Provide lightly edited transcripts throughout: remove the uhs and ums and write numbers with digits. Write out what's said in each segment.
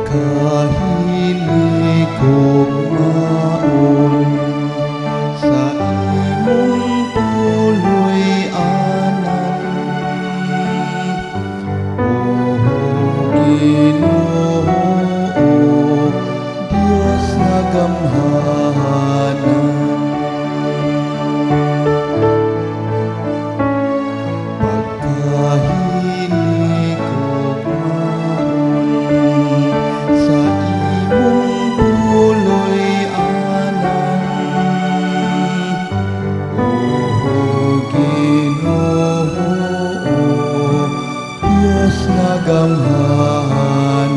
Kahili kong maon sa imong tuloy anan, O Ginoo, Diyos nga gamhanan. Pagkahili kong maon sa imong tuloy anan, O Ginoo, Diyos nga gamhanan.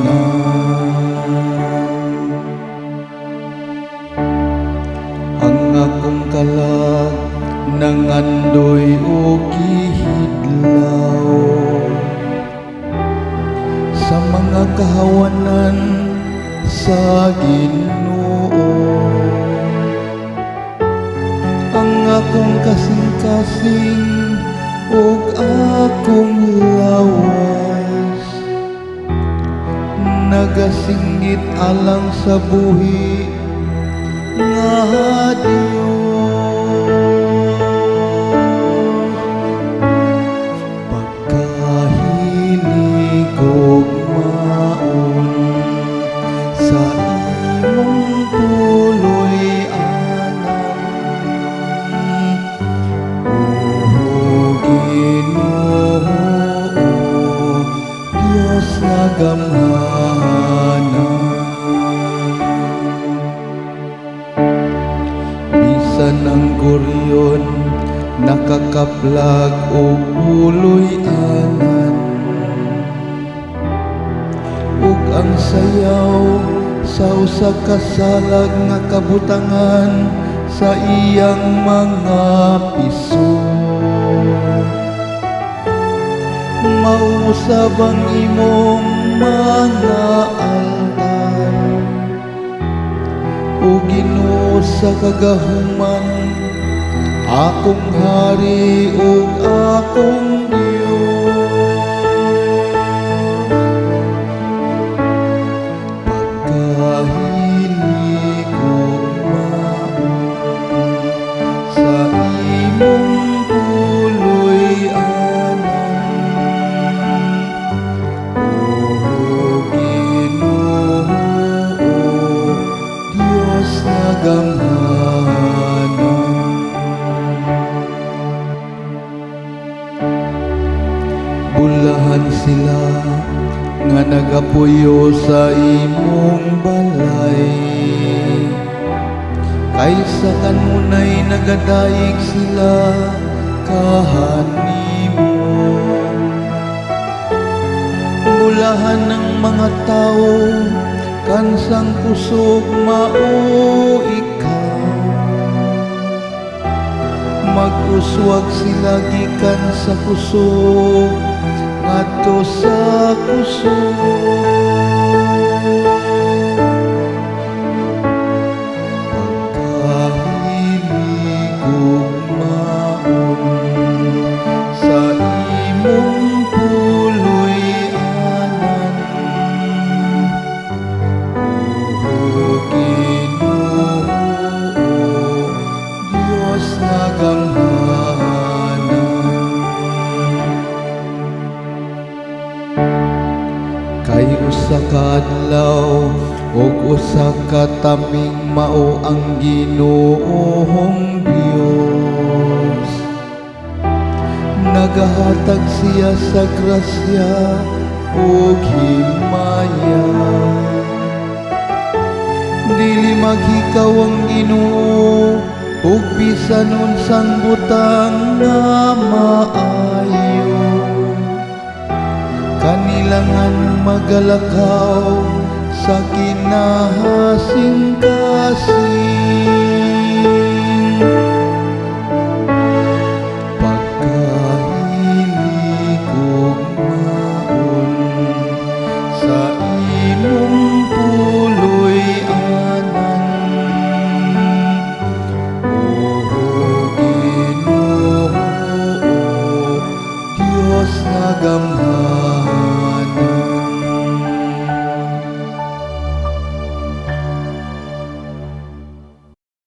Ang akong kalag nangandoy o gihidlaw sa mga kahawanan sa Ginoo. Ang akong kasing-kasing ug akong lawas nagasinggit alang sa buhi nga Dios. Pagkahili kong maon sa imong tuloy anan, O Ginoo, Diyos nga gamhanan. Bisan ang goryon nakakaplag o puloy anan, ug ang sayaw sa usa ka salag nga kabutangan sa iyang mga piso. Mausab ang imong mga altar, O Ginoo sa kagahuman, akong hari ug akong Dios. Pagkahili kong maon sa imong tuloy anan, O Ginoo, Diyos nga gamhanan. Bulahan sila nga nagapuyo sa imong balay, kaysa kanunay nagadayeg sila kahanimo. Bulahan ng mga tao kansang kusog mao ikaw, mag-uswag sila gikan sa kusog ngadto sa kusog. Pagkahili kong maon sa imong tuloy anan, O Ginoo, Diyos nga gamhanan. Kay usa ka adlaw ug usa ka taming mao ang Ginoohong Dios. Nagahatag siya sa grasya ug himaya. Dili maghikaw ang Ginoo ug bisan unsang butang nga maayo. Kanilangan magalakaw sa kinahasing